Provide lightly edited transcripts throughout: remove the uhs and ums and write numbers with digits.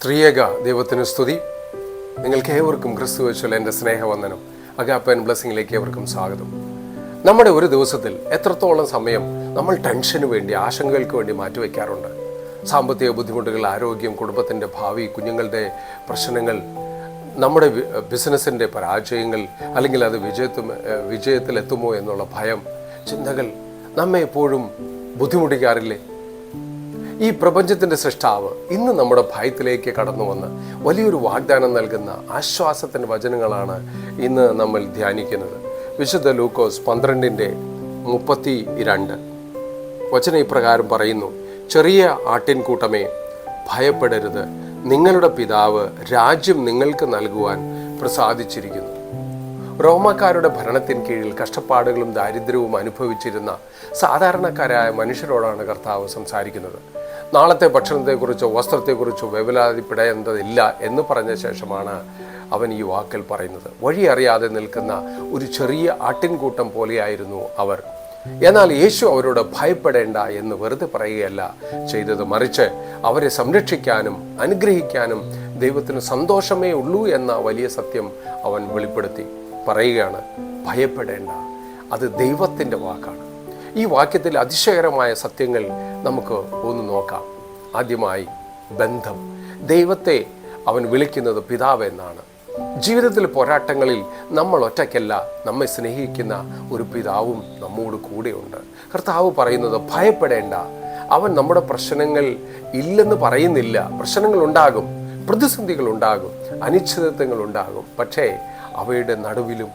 ത്രിയേക ദൈവത്തിന് സ്തുതി. നിങ്ങൾക്ക് ഏവർക്കും ക്രിസ്തുവേശുവിൽ എൻ്റെ സ്നേഹവന്ദനം. അഗാപ്പ ആൻഡ് ബ്ലെസ്സിങ്ങിലേക്ക് ഏവർക്കും സ്വാഗതം. നമ്മുടെ ഒരു ദിവസത്തിൽ എത്രത്തോളം സമയം നമ്മൾ ടെൻഷന് വേണ്ടി, ആശങ്കകൾക്ക് വേണ്ടി മാറ്റിവെക്കാറുണ്ട്? സാമ്പത്തിക ബുദ്ധിമുട്ടുകൾ, ആരോഗ്യം, കുടുംബത്തിൻ്റെ ഭാവി, കുഞ്ഞുങ്ങളുടെ പ്രശ്നങ്ങൾ, നമ്മുടെ ബിസിനസ്സിൻ്റെ പരാജയങ്ങൾ, അല്ലെങ്കിൽ അത് വിജയത്തിലെത്തുമോ എന്നുള്ള ഭയം, ചിന്തകൾ നമ്മെ എപ്പോഴും ബുദ്ധിമുട്ടിക്കാറില്ലേ? ഈ പ്രപഞ്ചത്തിൻ്റെ സൃഷ്ടാവ് ഇന്ന് നമ്മുടെ ഭയത്തിലേക്ക് കടന്നു വന്ന് വലിയൊരു വാഗ്ദാനം നൽകുന്ന ആശ്വാസത്തിൻ്റെ വചനങ്ങളാണ് ഇന്ന് നമ്മൾ ധ്യാനിക്കുന്നത്. വിശുദ്ധ ലൂക്കോസ് 12:32 വചനം ഇപ്രകാരം പറയുന്നു: ചെറിയ ആട്ടിൻകൂട്ടമേ, ഭയപ്പെടരുത്, നിങ്ങളുടെ പിതാവ് രാജ്യം നിങ്ങൾക്ക് നൽകുവാൻ പ്രസാദിച്ചിരിക്കുന്നു. റോമാക്കാരുടെ ഭരണത്തിന് കീഴിൽ കഷ്ടപ്പാടുകളും ദാരിദ്ര്യവും അനുഭവിച്ചിരുന്ന സാധാരണക്കാരായ മനുഷ്യരോടാണ് കർത്താവ് സംസാരിക്കുന്നത്. നാളത്തെ ഭക്ഷണത്തെക്കുറിച്ചോ വസ്ത്രത്തെക്കുറിച്ചോ വേവലാതിപ്പെടേണ്ടതില്ല എന്ന് പറഞ്ഞ ശേഷമാണ് അവൻ ഈ വാക്കൽ പറയുന്നത്. വഴി അറിയാതെ നിൽക്കുന്ന ഒരു ചെറിയ ആട്ടിൻകൂട്ടം പോലെയായിരുന്നു അവർ. എന്നാൽ യേശു അവരോട് ഭയപ്പെടേണ്ട എന്ന് വെറുതെ പറയുകയല്ല ചെയ്തത്, മറിച്ച് അവരെ സംരക്ഷിക്കാനും അനുഗ്രഹിക്കാനും ദൈവത്തിന് സന്തോഷമേ ഉള്ളൂ എന്ന വലിയ സത്യം അവൻ വെളിപ്പെടുത്തി പറയുകയാണ്. ഭയപ്പെടേണ്ട, അത് ദൈവത്തിൻ്റെ വാക്കാണ്. ഈ വാക്യത്തിൽ അതിശയകരമായ സത്യങ്ങൾ നമുക്ക് ഒന്ന് നോക്കാം. ആദ്യമായി ബന്ധം. ദൈവത്തെ അവൻ വിളിക്കുന്നത് പിതാവ് എന്നാണ്. ജീവിതത്തിൽ പോരാട്ടങ്ങളിൽ നമ്മൾ ഒറ്റയ്ക്കല്ല, നമ്മെ സ്നേഹിക്കുന്ന ഒരു പിതാവും നമ്മോട് കൂടെയുണ്ട്. കർത്താവ് പറയുന്നത് ഭയപ്പെടേണ്ട. അവൻ നമ്മുടെ പ്രശ്നങ്ങൾ ഇല്ലെന്ന് പറയുന്നില്ല. പ്രശ്നങ്ങൾ ഉണ്ടാകും, പ്രതിസന്ധികൾ ഉണ്ടാകും, അനിശ്ചിതത്വങ്ങൾ ഉണ്ടാകും. പക്ഷേ അവയുടെ നടുവിലും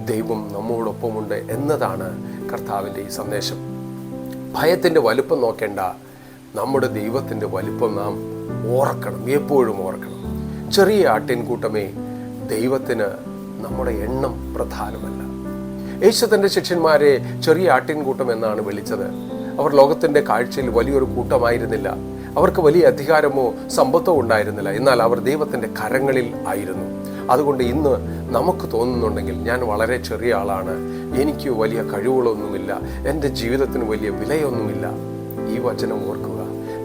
ദൈവം നമ്മോടൊപ്പമുണ്ട് എന്നതാണ് കർത്താവിൻ്റെ ഈ സന്ദേശം. ഭയത്തിൻ്റെ വലുപ്പം നോക്കേണ്ട, നമ്മുടെ ദൈവത്തിൻ്റെ വലുപ്പം നാം ഓർക്കണം, എപ്പോഴും ഓർക്കണം. ചെറിയ ആട്ടിൻകൂട്ടമേ, ദൈവത്തിന് നമ്മുടെ എണ്ണം പ്രധാനമല്ല. യേശു തൻ്റെ ശിഷ്യന്മാരെ ചെറിയ ആട്ടിൻകൂട്ടം എന്നാണ് വിളിച്ചത്. അവർ ലോകത്തിൻ്റെ കാഴ്ചയിൽ വലിയൊരു കൂട്ടമായിരുന്നില്ല. അവർക്ക് വലിയ അധികാരമോ സമ്പത്തോ ഉണ്ടായിരുന്നില്ല. എന്നാൽ അവർ ദൈവത്തിൻ്റെ കരങ്ങളിൽ ആയിരുന്നു. അതുകൊണ്ട് ഇന്ന് നമുക്ക് തോന്നുന്നുണ്ടെങ്കിൽ ഞാൻ വളരെ ചെറിയ ആളാണ്, എനിക്ക് വലിയ കഴിവുകളൊന്നുമില്ല, എൻ്റെ ജീവിതത്തിന് വലിയ വിലയൊന്നുമില്ല, ഈ വചനം ഓർക്കുക.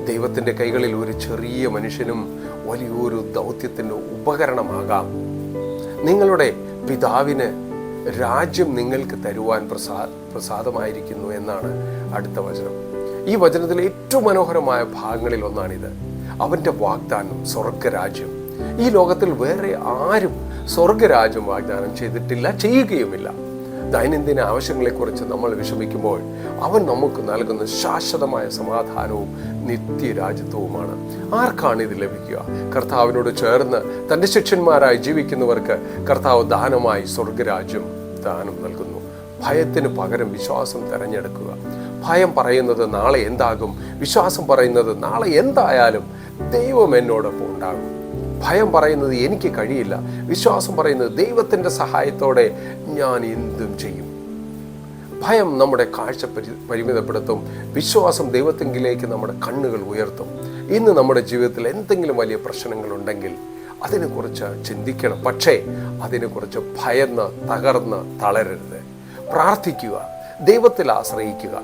ദൈവത്തിൻ്റെ കൈകളിൽ ഒരു ചെറിയ മനുഷ്യനും വലിയൊരു ദൗത്യത്തിൻ്റെ ഉപകരണമാകാം. നിങ്ങളുടെ പിതാവിന് രാജ്യം നിങ്ങൾക്ക് തരുവാൻ പ്രസാദമായിരിക്കുന്നു എന്നാണ് അടുത്ത വചനം. ഈ വചനത്തിലെ ഏറ്റവും മനോഹരമായ ഭാഗങ്ങളിൽ ഒന്നാണിത്. അവൻ്റെ വാഗ്ദാനം സ്വർഗരാജ്യം. ഈ ലോകത്തിൽ വേറെ ആരും സ്വർഗരാജ്യം വാഗ്ദാനം ചെയ്തിട്ടില്ല, ചെയ്യുകയുമില്ല. ദൈനംദിന ആവശ്യങ്ങളെക്കുറിച്ച് നമ്മൾ വിഷമിക്കുമ്പോൾ അവൻ നമുക്ക് നൽകുന്ന ശാശ്വതമായ സമാധാനവും നിത്യരാജ്യത്വവുമാണ്. ആർക്കാണ് ഇത് ലഭിക്കുക? കർത്താവിനോട് ചേർന്ന് തൻ്റെ ശിഷ്യന്മാരായി ജീവിക്കുന്നവർക്ക് കർത്താവ് ദാനമായി സ്വർഗരാജ്യം ദാനം നൽകുന്നു. ഭയത്തിന് പകരം വിശ്വാസം തിരഞ്ഞെടുക്കുക. ഭയം പറയുന്നത് നാളെ എന്താകും, വിശ്വാസം പറയുന്നത് നാളെ എന്തായാലും ദൈവം എന്നോടൊപ്പം ഉണ്ടാകും. ഭയം പറയുന്നത് എനിക്ക് കഴിയില്ല, വിശ്വാസം പറയുന്നത് ദൈവത്തിൻ്റെ സഹായത്തോടെ ഞാൻ എന്തും ചെയ്യും. ഭയം നമ്മുടെ കാഴ്ച പരിമിതപ്പെടുത്തും, വിശ്വാസം ദൈവത്തെങ്കിലേക്ക് നമ്മുടെ കണ്ണുകൾ ഉയർത്തും. ഇന്ന് നമ്മുടെ ജീവിതത്തിൽ എന്തെങ്കിലും വലിയ പ്രശ്നങ്ങളുണ്ടെങ്കിൽ അതിനെക്കുറിച്ച് ചിന്തിക്കണം. പക്ഷേ അതിനെക്കുറിച്ച് ഭയന്ന് തകർന്ന് തളരരുത്. പ്രാർത്ഥിക്കുക, ദൈവത്തിൽ ആശ്രയിക്കുക.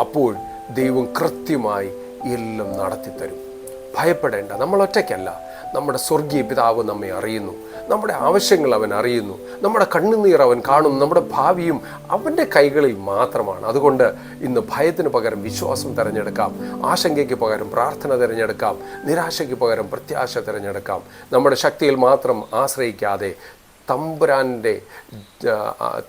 അപ്പോൾ ദൈവം കൃത്യമായി എല്ലാം നടത്തിത്തരും. ഭയപ്പെടേണ്ട, നമ്മൾ ഒറ്റയ്ക്കല്ല. നമ്മുടെ സ്വർഗീയ പിതാവ് നമ്മെ അറിയുന്നു, നമ്മുടെ ആവശ്യങ്ങൾ അവൻ അറിയുന്നു, നമ്മുടെ കണ്ണുനീർ അവൻ കാണും. നമ്മുടെ ഭാവിയും അവൻ്റെ കൈകളിൽ മാത്രമാണ്. അതുകൊണ്ട് ഇന്ന് ഭയത്തിന് പകരം വിശ്വാസം തിരഞ്ഞെടുക്കാം, ആശങ്കയ്ക്ക് പകരം പ്രാർത്ഥന തിരഞ്ഞെടുക്കാം, നിരാശയ്ക്ക് പകരം പ്രത്യാശ തിരഞ്ഞെടുക്കാം. നമ്മുടെ ശക്തിയിൽ മാത്രം ആശ്രയിക്കാതെ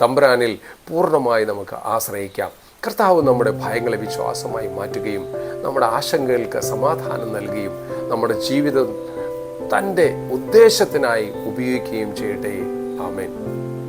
തമ്പുരാനിൽ പൂർണ്ണമായി നമുക്ക് ആശ്രയിക്കാം. കർത്താവ് നമ്മുടെ ഭയങ്ങളെ വിശ്വാസമായി മാറ്റുകയും നമ്മുടെ ആശങ്കകൾക്ക് സമാധാനം നൽകുകയും നമ്മുടെ ജീവിതം തൻ്റെ ഉദ്ദേശത്തിനായി ഉപയോഗിക്കുകയും ചെയ്യട്ടെ. ആമേൻ.